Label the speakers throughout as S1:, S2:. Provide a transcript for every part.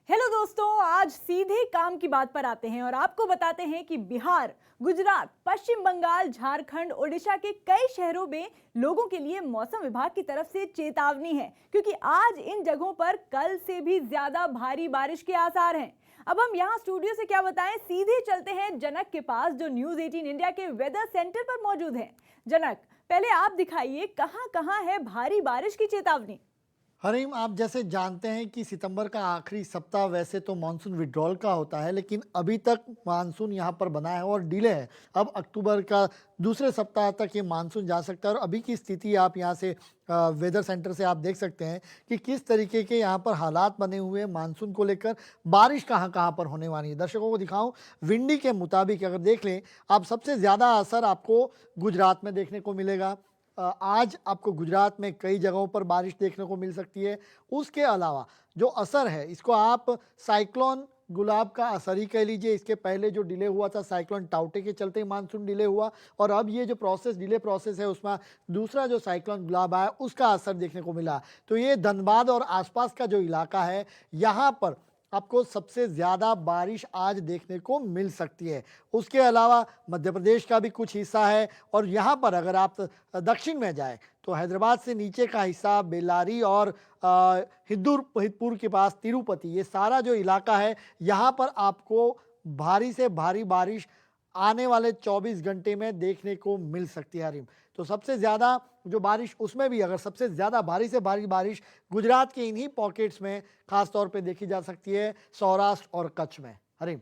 S1: Hello दोस्तों, आज सीधे काम की बात पर आते हैं और आपको बताते हैं कि बिहार, गुजरात, पश्चिम बंगाल, झारखंड, ओडिशा के कई शहरों में लोगों के लिए मौसम विभाग की तरफ से चेतावनी है, क्योंकि आज इन जगहों पर कल से भी ज्यादा भारी बारिश के आसार हैं। अब हम यहाँ स्टूडियो से क्या बताएं, सीधे चलते हैं जनक के पास जो न्यूज 18 इंडिया के वेदर सेंटर पर मौजूद है। जनक, पहले आप दिखाइए कहाँ कहाँ है भारी बारिश की चेतावनी।
S2: हरीम, आप जैसे जानते हैं कि सितंबर का आखिरी सप्ताह वैसे तो मानसून विड्रॉल का होता है, लेकिन अभी तक मानसून यहाँ पर बना है और डिले है। अब अक्टूबर का दूसरे सप्ताह तक ये मानसून जा सकता है और अभी की स्थिति आप यहाँ से वेदर सेंटर से आप देख सकते हैं कि किस तरीके के यहाँ पर हालात बने हुए हैं मानसून को लेकर। बारिश कहाँ कहाँ पर होने वाली है, दर्शकों को दिखाऊं। विंडी के मुताबिक अगर देख लें आप, सबसे ज़्यादा असर आपको गुजरात में देखने को मिलेगा। आज आपको गुजरात में कई जगहों पर बारिश देखने को मिल सकती है। उसके अलावा जो असर है इसको आप साइक्लोन गुलाब का असर ही कह लीजिए। इसके पहले जो डिले हुआ था साइक्लोन टाउटे के चलते ही मानसून डिले हुआ, और अब ये जो डिले प्रोसेस है उसमें दूसरा जो साइक्लोन गुलाब आया उसका असर देखने को मिला। तो ये धनबाद और आसपास का जो इलाका है यहाँ पर आपको सबसे ज़्यादा बारिश आज देखने को मिल सकती है। उसके अलावा मध्य प्रदेश का भी कुछ हिस्सा है, और यहाँ पर अगर आप दक्षिण में जाएं तो हैदराबाद से नीचे का हिस्सा बेल्लारी और हिदूर के पास तिरुपति, ये सारा जो इलाका है यहाँ पर आपको भारी से भारी बारिश आने वाले 24 घंटे में देखने को मिल सकती है हरीम। तो सबसे ज़्यादा जो बारिश, उसमें भी अगर सबसे ज़्यादा भारी से भारी बारिश गुजरात के इन्हीं पॉकेट्स में खास तौर पे देखी जा सकती है, सौराष्ट्र और कच्छ में। हरीम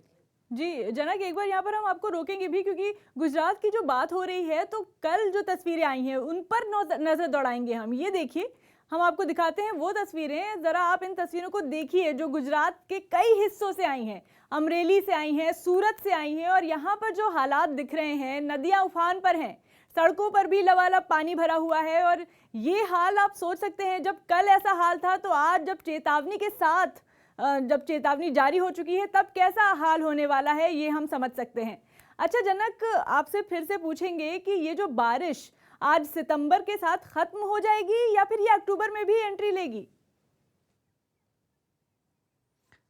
S1: जी जनक, एक बार यहाँ पर हम आपको रोकेंगे भी, क्योंकि गुजरात की जो बात हो रही है तो कल जो तस्वीरें आई हैं उन पर नजर दौड़ाएंगे हम। ये देखिए, हम आपको दिखाते हैं वो तस्वीरें। जरा आप इन तस्वीरों को देखिए जो गुजरात के कई हिस्सों से आई हैं। अमरेली से आई हैं, सूरत से आई हैं, और यहाँ पर जो हालात दिख रहे हैं, नदियां उफान पर हैं, सड़कों पर भी लबालब पानी भरा हुआ है। और ये हाल आप सोच सकते हैं, जब कल ऐसा हाल था तो आज जब चेतावनी के साथ जब चेतावनी जारी हो चुकी है तब कैसा हाल होने वाला है ये हम समझ सकते हैं। अच्छा जनक, आपसे फिर से पूछेंगे कि ये जो बारिश आज सितंबर के साथ खत्म हो जाएगी या फिर ये अक्टूबर में भी एंट्री लेगी?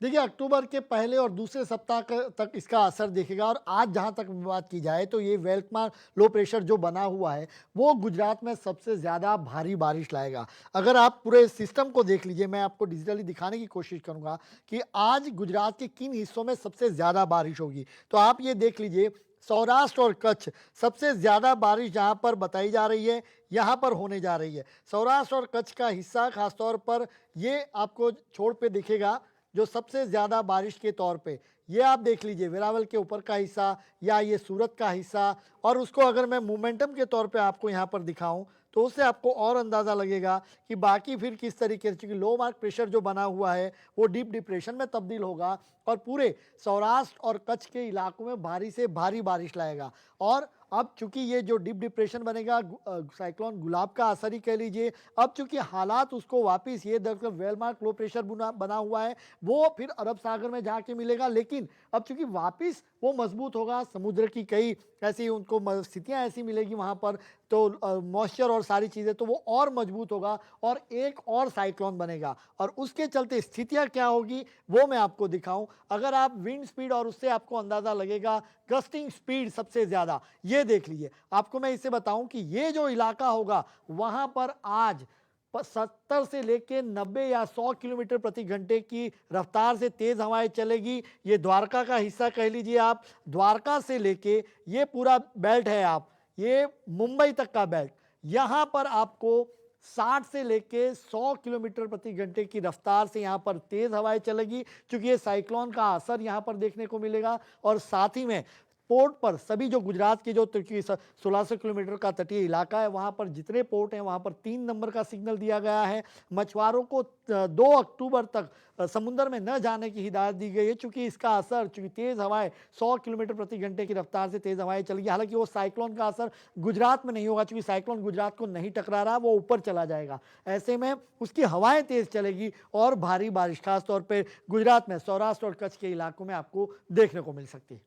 S2: देखिए, अक्टूबर के पहले और दूसरे सप्ताह तक इसका असर दिखेगा। और आज जहां तक बात की जाए तो ये वेल्कमार लो प्रेशर जो बना हुआ है वो गुजरात में सबसे ज़्यादा भारी बारिश लाएगा। अगर आप पूरे सिस्टम को देख लीजिए, मैं आपको डिजिटली दिखाने की कोशिश करूंगा कि आज गुजरात के किन हिस्सों में सबसे ज़्यादा बारिश होगी। तो आप ये देख लीजिए, सौराष्ट्र और कच्छ सबसे ज़्यादा बारिश जहाँ पर बताई जा रही है यहाँ पर होने जा रही है। सौराष्ट्र और कच्छ का हिस्सा खासतौर पर ये आपको छोड़ पे दिखेगा जो सबसे ज़्यादा बारिश के तौर पे। ये आप देख लीजिए, वेरावल के ऊपर का हिस्सा या ये सूरत का हिस्सा। और उसको अगर मैं मोमेंटम के तौर पे आपको यहाँ पर दिखाऊं तो उससे आपको और अंदाज़ा लगेगा कि बाकी फिर किस तरीके से, क्योंकि लो मार्क प्रेशर जो बना हुआ है वो डीप डिप्रेशन में तब्दील होगा और पूरे सौराष्ट्र और कच्छ के इलाकों में भारी से भारी बारिश लाएगा। और अब चूंकि ये जो डीप डिप्रेशन बनेगा, साइक्लोन गुलाब का असर ही कह लीजिए, अब चूंकि हालात उसको वापस, ये दरअसल वेलमार्क लो प्रेशर बना हुआ है वो फिर अरब सागर में जाके मिलेगा, लेकिन अब चूंकि वापस वो मजबूत होगा, समुद्र की कई ऐसी उनको स्थितियाँ ऐसी मिलेगी वहाँ पर, तो मॉइस्चर और सारी चीज़ें, तो वो और मजबूत होगा और एक और साइक्लोन बनेगा। और उसके चलते स्थितियाँ क्या होगी वो मैं आपको दिखाऊं। अगर आप विंड स्पीड, और उससे आपको अंदाज़ा लगेगा गस्टिंग स्पीड सबसे ज़्यादा, ये देख लीजिए। आपको मैं इसे बताऊं कि ये जो इलाका होगा वहाँ पर आज 70 से लेके 90 या 100 किलोमीटर प्रति घंटे की रफ्तार से तेज हवाएं चलेगी। ये द्वारका का हिस्सा कह लीजिए आप, द्वारका से लेके ये पूरा बेल्ट है, आप ये मुंबई तक का बेल्ट, यहाँ पर आपको 60 से लेके 100 किलोमीटर प्रति घंटे की रफ्तार से यहाँ पर तेज हवाएं चलेगी, क्योंकि ये साइक्लोन का असर यहाँ पर देखने को मिलेगा। और साथ ही में पोर्ट पर सभी जो गुजरात के जो 1600 किलोमीटर का तटीय इलाका है वहाँ पर जितने पोर्ट हैं वहाँ पर 3 नंबर का सिग्नल दिया गया है। मछुआरों को 2 अक्टूबर तक समुद्र में न जाने की हिदायत दी गई है, चूंकि इसका असर, चूंकि तेज़ हवाएं 100 किलोमीटर प्रति घंटे की रफ्तार से तेज़ हवाएं चलेगी। हालांकि वो साइक्लोन का असर गुजरात में नहीं होगा, चूंकि साइक्लोन गुजरात को नहीं टकरा रहा, वो ऊपर चला जाएगा। ऐसे में उसकी हवाएं तेज़ चलेगी और भारी बारिश खासतौर पर गुजरात में, सौराष्ट्र और कच्छ के इलाकों में आपको देखने को मिल सकती है।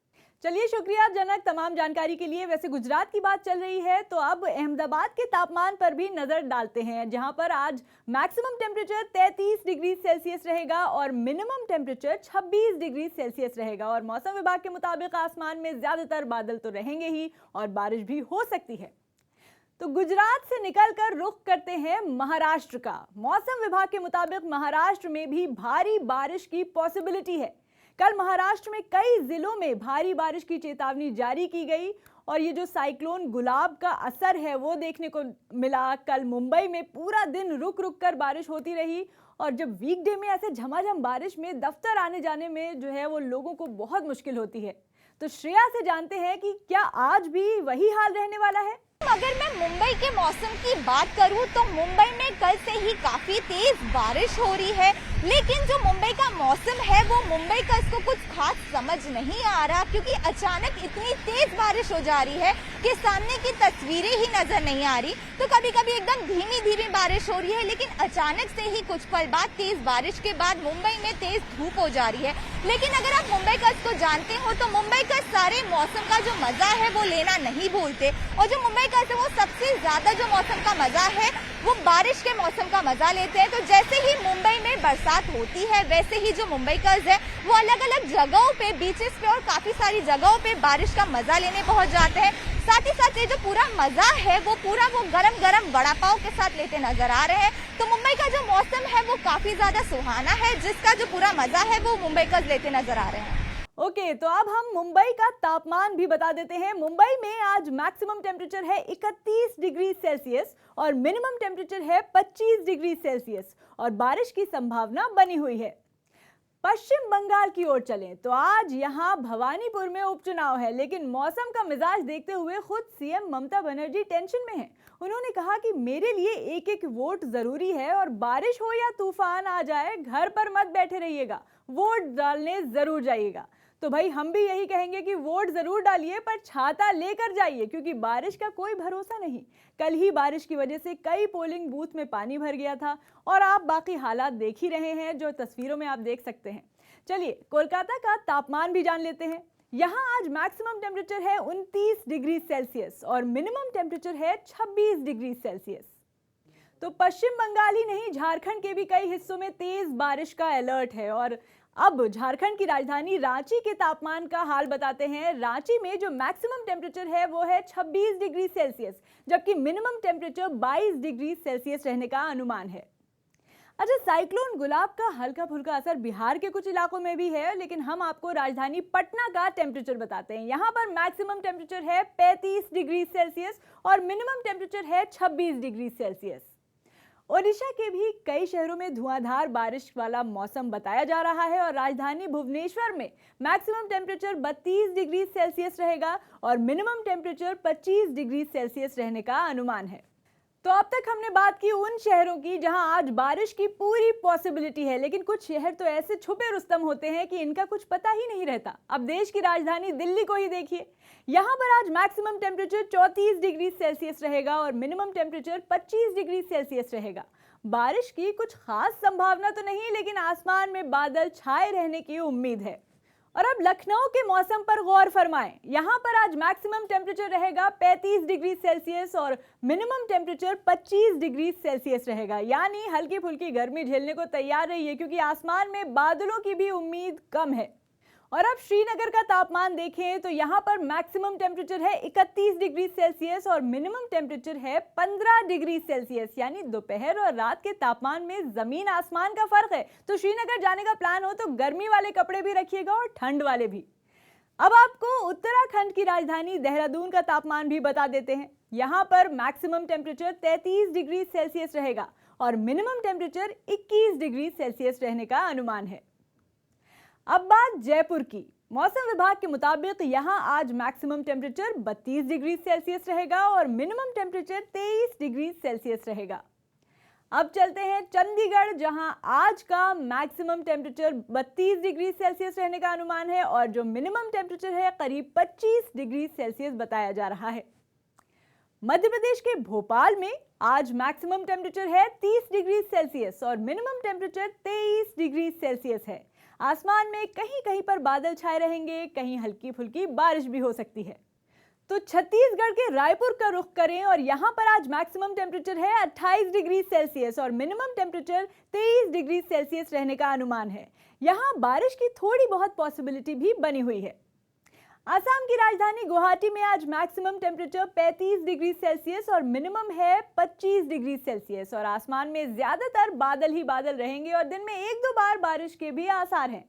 S1: चलिए, शुक्रिया जनक तमाम जानकारी के लिए। वैसे गुजरात की बात चल रही है तो अब अहमदाबाद के तापमान पर भी नजर डालते हैं, जहां पर आज मैक्सिमम टेम्परेचर 33 डिग्री सेल्सियस रहेगा और मिनिमम टेम्परेचर 26 डिग्री सेल्सियस रहेगा। और मौसम विभाग के मुताबिक आसमान में ज्यादातर बादल तो रहेंगे ही और बारिश भी हो सकती है। तो गुजरात से निकलकर रुख करते हैं महाराष्ट्र का। मौसम विभाग के मुताबिक महाराष्ट्र में भी भारी बारिश की पॉसिबिलिटी है। कल महाराष्ट्र में कई जिलों में भारी बारिश की चेतावनी जारी की गई और ये जो साइक्लोन गुलाब का असर है वो देखने को मिला। कल मुंबई में पूरा दिन रुक रुक कर बारिश होती रही और जब वीकडे में ऐसे झमाझम बारिश में दफ्तर आने जाने में जो है वो लोगों को बहुत मुश्किल होती है। तो श्रेया से जानते हैं कि क्या आज भी वही हाल रहने वाला है।
S3: अगर मैं मुंबई के मौसम की बात करूं तो मुंबई में कल से ही काफी तेज बारिश हो रही है, लेकिन जो मुंबई का मौसम है वो मुंबई का इसको कुछ खास समझ नहीं आ रहा, क्योंकि अचानक इतनी तेज बारिश हो जा रही है कि सामने की तस्वीरें ही नजर नहीं आ रही। तो कभी कभी एकदम धीमी धीमी बारिश हो रही है, लेकिन अचानक से ही कुछ पल बाद तेज बारिश के बाद मुंबई में तेज धूप हो जा रही है। लेकिन अगर आप मुंबई का इसको जानते हो तो मुंबई का सारे मौसम का जो मजा है वो लेना नहीं भूलते, और जो मुंबई का वो सबसे ज्यादा जो मौसम का मजा है वो बारिश के मौसम का मजा लेते हैं। तो जैसे ही मुंबई में बरसात होती है वैसे ही जो मुंबईकर्स है वो अलग अलग जगहों पे, बीचेस पे और काफी सारी जगहों पे बारिश का मजा लेने पहुंच जाते हैं। साथ ही साथ ये जो पूरा मजा है वो पूरा वो गरम गरम वड़ा पाव के साथ लेते नजर आ रहे हैं। तो मुंबई का जो मौसम है वो काफी ज्यादा सुहाना है, जिसका जो पूरा मजा है वो मुंबईकर्स लेते नजर आ रहे हैं।
S1: ओके, तो अब हम मुंबई का तापमान भी बता देते हैं। मुंबई में आज मैक्सिमम टेम्परेचर है 31 डिग्री सेल्सियस और मिनिमम टेम्परेचर है 25 डिग्री सेल्सियस और बारिश की संभावना बनी हुई है। पश्चिम बंगाल की ओर चलें तो आज यहां भवानीपुर में उपचुनाव है, लेकिन मौसम का मिजाज देखते हुए खुद सीएम ममता बनर्जी टेंशन में हैं। उन्होंने कहा कि मेरे लिए एक एक वोट जरूरी है और बारिश हो या तूफान आ जाए घर पर मत बैठे रहिएगा, वोट डालने जरूर जाइएगा। तो भाई हम भी यही कहेंगे कि वोट जरूर डालिए पर छाता लेकर जाइए, क्योंकि बारिश का कोई भरोसा नहीं। कल ही बारिश की वजह से कई पोलिंग बूथ में पानी भर गया था और आप बाकी हालात देख ही रहे हैं जो तस्वीरों में आप देख सकते हैं। चलिए कोलकाता का तापमान भी जान लेते हैं। यहाँ आज मैक्सिमम टेम्परेचर है 29 डिग्री सेल्सियस और मिनिमम टेम्परेचर है 26 डिग्री सेल्सियस। तो पश्चिम बंगाल ही नहीं, झारखंड के भी कई हिस्सों में तेज बारिश का अलर्ट है। और अब झारखंड की राजधानी रांची के तापमान का हाल बताते हैं। रांची में जो मैक्सिमम टेम्परेचर है वो है 26 डिग्री सेल्सियस, जबकि मिनिमम टेम्परेचर 22 डिग्री सेल्सियस रहने का अनुमान है। अच्छा, साइक्लोन गुलाब का हल्का फुल्का असर बिहार के कुछ इलाकों में भी है, लेकिन हम आपको राजधानी पटना का टेम्परेचर बताते हैं। यहाँ पर मैक्सिमम टेम्परेचर है 35 डिग्री सेल्सियस और मिनिमम टेम्परेचर है 26 डिग्री सेल्सियस। ओडिशा के भी कई शहरों में धुआंधार बारिश वाला मौसम बताया जा रहा है और राजधानी भुवनेश्वर में मैक्सिमम टेम्परेचर 32 डिग्री सेल्सियस रहेगा और मिनिमम टेम्परेचर 25 डिग्री सेल्सियस रहने का अनुमान है। तो अब तक हमने बात की उन शहरों की जहां आज बारिश की पूरी पॉसिबिलिटी है, लेकिन कुछ शहर तो ऐसे छुपे रुस्तम होते हैं कि इनका कुछ पता ही नहीं रहता। अब देश की राजधानी दिल्ली को ही देखिए, यहाँ पर आज मैक्सिमम टेम्परेचर 34 डिग्री सेल्सियस रहेगा और मिनिमम टेम्परेचर 25 डिग्री सेल्सियस रहेगा। बारिश की कुछ खास संभावना तो नहीं, लेकिन आसमान में बादल छाए रहने की उम्मीद है। और अब लखनऊ के मौसम पर गौर फरमाएं। यहाँ पर आज मैक्सिमम टेम्परेचर रहेगा 35 डिग्री सेल्सियस और मिनिमम टेम्परेचर 25 डिग्री सेल्सियस रहेगा। यानी हल्की फुल्की गर्मी झेलने को तैयार रहिए, क्योंकि आसमान में बादलों की भी उम्मीद कम है। और अब श्रीनगर का तापमान देखें तो यहाँ पर मैक्सिमम टेम्परेचर है 31 डिग्री सेल्सियस और मिनिमम टेम्परेचर है 15 डिग्री सेल्सियस। यानी दोपहर और रात के तापमान में जमीन आसमान का फर्क है। तो श्रीनगर जाने का प्लान हो तो गर्मी वाले कपड़े भी रखिएगा और ठंड वाले भी। अब आपको उत्तराखंड की राजधानी देहरादून का तापमान भी बता देते हैं। यहाँ पर मैक्सिमम टेम्परेचर 33 डिग्री सेल्सियस रहेगा और मिनिमम टेम्परेचर 21 डिग्री सेल्सियस रहने का अनुमान है। अब बात जयपुर की। मौसम विभाग के मुताबिक यहाँ आज मैक्सिमम टेम्परेचर 32 डिग्री सेल्सियस रहेगा और मिनिमम टेम्परेचर 23 डिग्री सेल्सियस रहेगा। अब चलते हैं चंडीगढ़, जहां आज का मैक्सिमम टेम्परेचर 32 डिग्री सेल्सियस रहने का अनुमान है और जो मिनिमम टेम्परेचर है करीब 25 डिग्री सेल्सियस बताया जा रहा है। मध्य प्रदेश के भोपाल में आज मैक्सिमम टेम्परेचर है 30 डिग्री सेल्सियस और मिनिमम टेम्परेचर 23 डिग्री सेल्सियस है। आसमान में कहीं कहीं पर बादल छाए रहेंगे, कहीं हल्की फुल्की बारिश भी हो सकती है। तो छत्तीसगढ़ के रायपुर का रुख करें और यहाँ पर आज मैक्सिमम टेम्परेचर है 28 डिग्री सेल्सियस और मिनिमम टेम्परेचर 23 डिग्री सेल्सियस रहने का अनुमान है। यहाँ बारिश की थोड़ी बहुत पॉसिबिलिटी भी बनी हुई है। असम की राजधानी गुवाहाटी में आज मैक्सिमम टेम्परेचर 35 डिग्री सेल्सियस और मिनिमम है 25 डिग्री सेल्सियस और आसमान में ज्यादातर बादल ही बादल रहेंगे और दिन में एक दो बार बारिश के भी आसार हैं।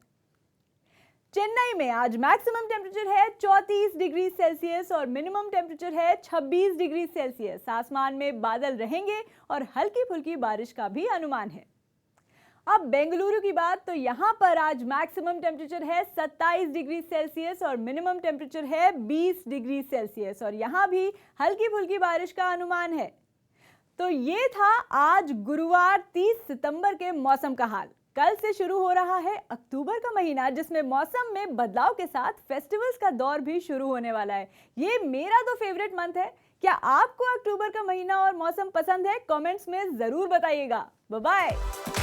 S1: चेन्नई में आज मैक्सिमम टेम्परेचर है 34 डिग्री सेल्सियस और मिनिमम टेम्परेचर है 26 डिग्री सेल्सियस। आसमान में बादल रहेंगे और हल्की फुल्की बारिश का भी अनुमान है। अब बेंगलुरु की बात, तो यहाँ पर आज मैक्सिमम टेम्परेचर है 27 डिग्री सेल्सियस और मिनिमम टेम्परेचर है 20 डिग्री सेल्सियस और यहाँ भी हल्की फुल्की बारिश का अनुमान है। तो ये था आज गुरुवार 30 सितंबर के मौसम का हाल। कल से शुरू हो रहा है अक्टूबर का महीना, जिसमें मौसम में बदलाव के साथ फेस्टिवल्स का दौर भी शुरू होने वाला है। ये मेरा तो फेवरेट मंथ है। क्या आपको अक्टूबर का महीना और मौसम पसंद है? कमेंट्स में जरूर बताइएगा। Bye bye.